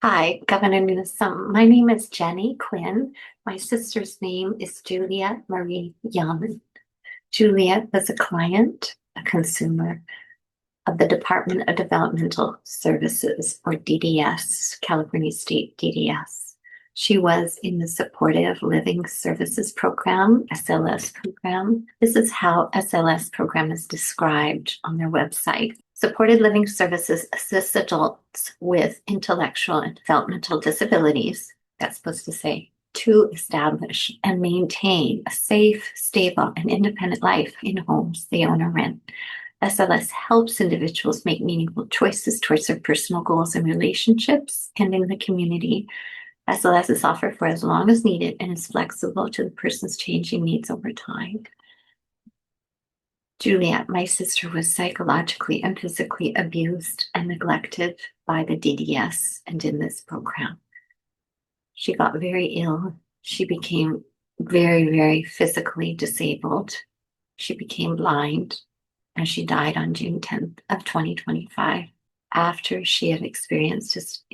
Hi, Governor Newsom. My name is Jenny Quinn. My sister's name is Juliet Marie Young. Juliet was a client, a consumer of the Department of Developmental Services, or DDS, California State DDS. She was in the Supportive Living Services Program, SLS program. This is how SLS program is described on their website. Supported Living Services assists adults with intellectual and developmental disabilities, that's supposed to say, to establish and maintain a safe, stable, and independent life in homes they own or rent. SLS helps individuals make meaningful choices towards their personal goals and relationships and in the community. SLS is offered for as long as needed and is flexible to the person's changing needs over time. Juliet, my sister, was psychologically and physically abused and neglected by the DDS and in this program. She got very ill. She became very, very physically disabled. She became blind, and she died on June 10th of 2025 after she had experienced just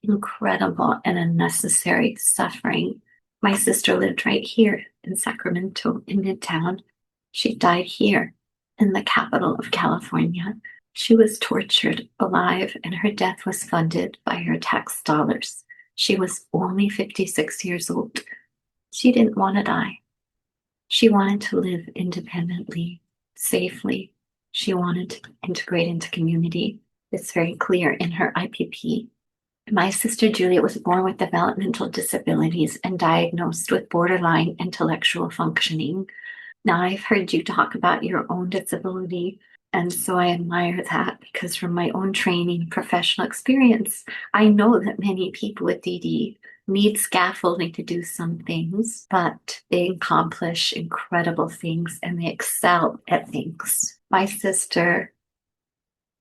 incredible and unnecessary suffering. My sister lived right here in Sacramento, in Midtown. She died here in the capital of California. She was tortured alive, and her death was funded by her tax dollars. She was only 56 years old. She didn't want to die. She wanted to live independently, safely. She wanted to integrate into community. It's very clear in her IPP. My sister Juliet was born with developmental disabilities and diagnosed with borderline intellectual functioning. Now, I've heard you talk about your own disability, and so I admire that because from my own training, professional experience, I know that many people with DD need scaffolding to do some things, but they accomplish incredible things and they excel at things. My sister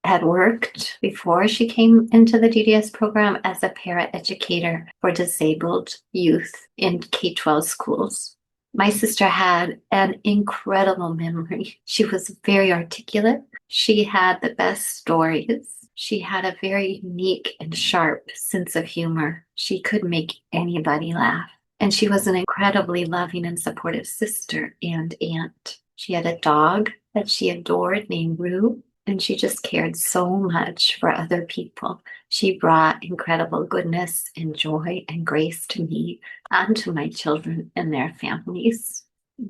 had worked before she came into the DDS program as a paraeducator for disabled youth in K-12 schools. My sister had an incredible memory. She was very articulate. She had the best stories. She had a very unique and sharp sense of humor. She could make anybody laugh. And she was an incredibly loving and supportive sister and aunt. She had a dog that she adored named Rue, and she just cared so much for other people. She brought incredible goodness and joy and grace to me and to my children and their families.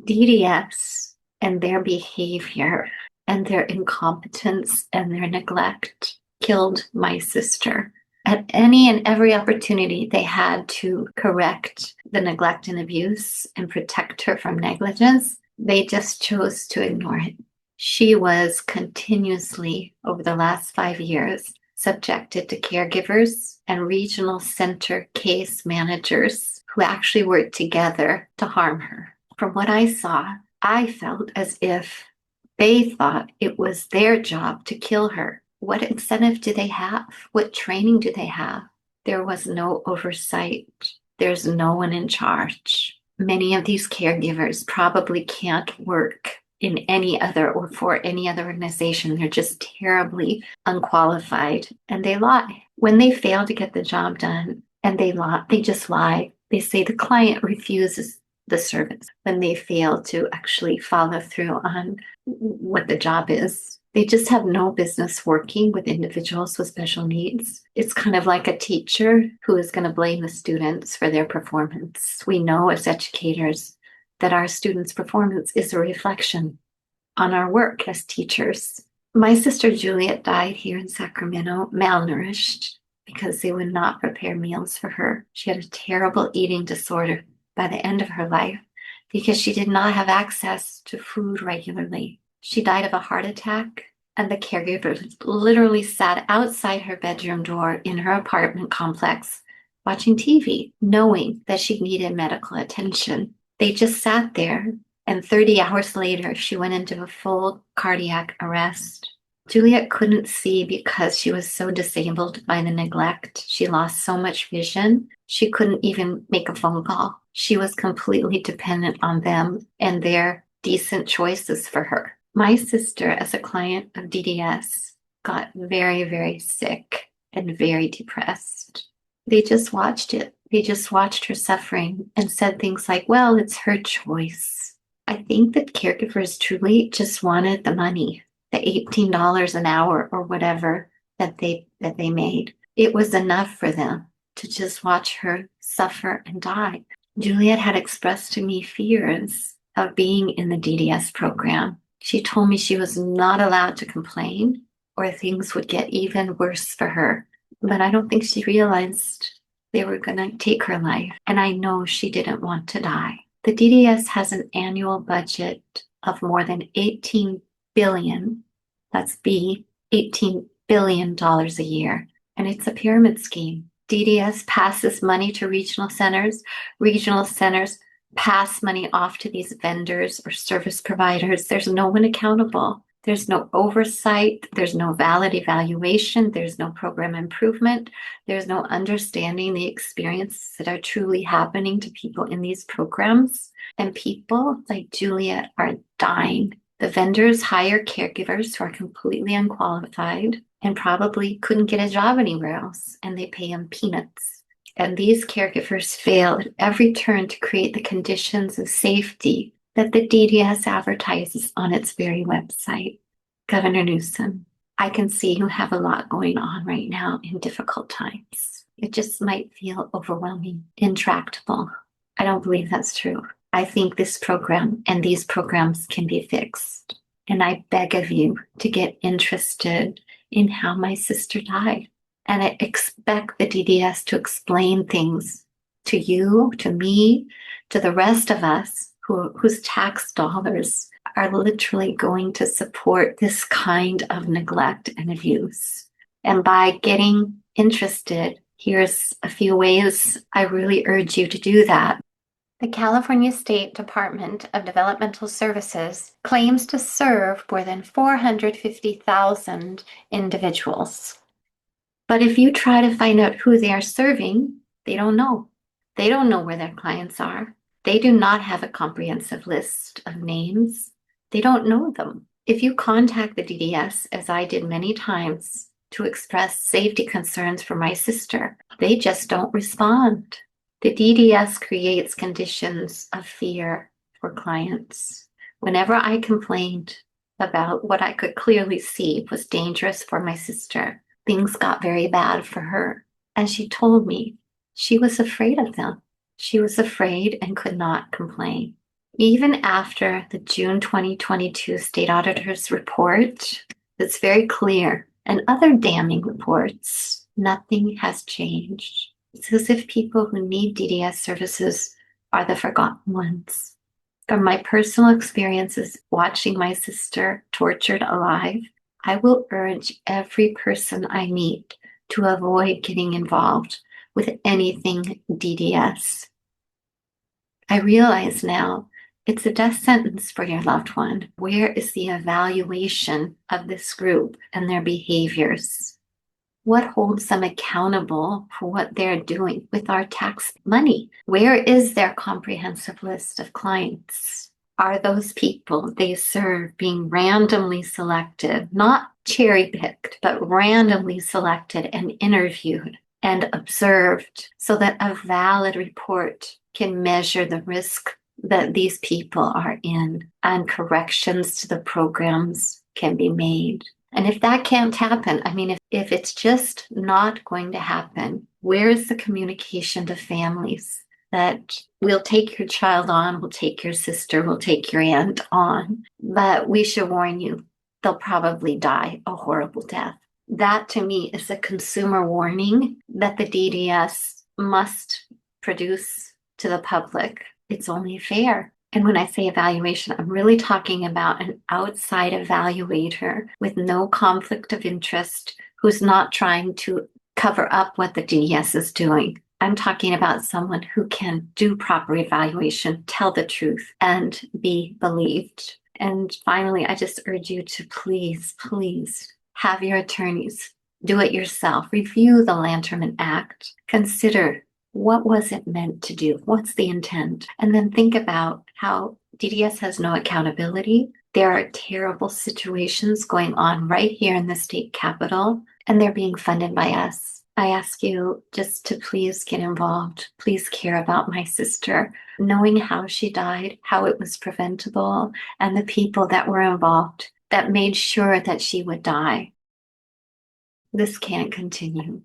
DDS and their behavior and their incompetence and their neglect killed my sister. At any and every opportunity they had to correct the neglect and abuse and protect her from negligence, they just chose to ignore it. She was continuously, over the last 5 years, subjected to caregivers and regional center case managers who actually worked together to harm her. From what I saw, I felt as if they thought it was their job to kill her. What incentive do they have? What training do they have? There was no oversight. There's no one in charge. Many of these caregivers probably can't work in any other or for any other organization. They're just terribly unqualified and they lie. When they fail to get the job done and they lie, they just lie. They say the client refuses the service when they fail to actually follow through on what the job is. They just have no business working with individuals with special needs. It's kind of like a teacher who is going to blame the students for their performance. We know as educators that our students' performance is a reflection on our work as teachers. My sister Juliet died here in Sacramento, malnourished, because they would not prepare meals for her. She had a terrible eating disorder by the end of her life because she did not have access to food regularly. She died of a heart attack, and the caregiver literally sat outside her bedroom door in her apartment complex watching TV, knowing that she needed medical attention. They just sat there, and 30 hours later, she went into a full cardiac arrest. Juliet couldn't see because she was so disabled by the neglect. She lost so much vision. She couldn't even make a phone call. She was completely dependent on them and their decent choices for her. My sister, as a client of DDS, got very, very sick and very depressed. They just watched it. They just watched her suffering and said things like, well, it's her choice. I think that caregivers truly just wanted the money, the $18 an hour or whatever that they made. It was enough for them to just watch her suffer and die. Juliet had expressed to me fears of being in the DDS program. She told me she was not allowed to complain or things would get even worse for her. But I don't think she realized they were going to take her life. And I know she didn't want to die. The DDS has an annual budget of more than 18 billion. That's B, $18 billion a year. And it's a pyramid scheme. DDS passes money to regional centers. Regional centers pass money off to these vendors or service providers. There's no one accountable. There's no oversight. There's no valid evaluation. There's no program improvement. There's no understanding the experiences that are truly happening to people in these programs. And people like Juliet are dying. The vendors hire caregivers who are completely unqualified and probably couldn't get a job anywhere else, and they pay them peanuts. And these caregivers fail at every turn to create the conditions of safety that the DDS advertises on its very website. Governor Newsom, I can see you have a lot going on right now in difficult times. It just might feel overwhelming, intractable. I don't believe that's true. I think this program and these programs can be fixed. And I beg of you to get interested in how my sister died. And I expect the DDS to explain things to you, to me, to the rest of us whose tax dollars are literally going to support this kind of neglect and abuse. And by getting interested, here's a few ways I really urge you to do that. The California State Department of Developmental Services claims to serve more than 450,000 individuals. But if you try to find out who they are serving, they don't know. They don't know where their clients are. They do not have a comprehensive list of names. They don't know them. If you contact the DDS, as I did many times, to express safety concerns for my sister, they just don't respond. The DDS creates conditions of fear for clients. Whenever I complained about what I could clearly see was dangerous for my sister, things got very bad for her. And she told me she was afraid of them. She was afraid and could not complain. Even after the June 2022 state auditor's report, that's very clear, and other damning reports, nothing has changed. It's as if people who need DDS services are the forgotten ones. From my personal experiences watching my sister tortured alive, I will urge every person I meet to avoid getting involved with anything DDS. I realize now it's a death sentence for your loved one. Where is the evaluation of this group and their behaviors? What holds them accountable for what they're doing with our tax money? Where is their comprehensive list of clients? Are those people they serve being randomly selected, not cherry-picked, but randomly selected and interviewed and observed so that a valid report can measure the risk that these people are in and corrections to the programs can be made? And if that can't happen, I mean, if it's just not going to happen, where is the communication to families that we'll take your child on, we'll take your sister, we'll take your aunt on, but we should warn you, they'll probably die a horrible death. That to me is a consumer warning that the DDS must produce to the public. It's only fair. And when I say evaluation, I'm really talking about an outside evaluator with no conflict of interest who's not trying to cover up what the DDS is doing. I'm talking about someone who can do proper evaluation, tell the truth, and be believed. And finally, I just urge you to please, please have your attorneys do it yourself. Review the Lanterman Act. Consider what was it meant to do? What's the intent? And then think about how DDS has no accountability. There are terrible situations going on right here in the state capitol, and they're being funded by us. I ask you just to please get involved. Please care about my sister, knowing how she died, how it was preventable, and the people that were involved that made sure that she would die. This can't continue.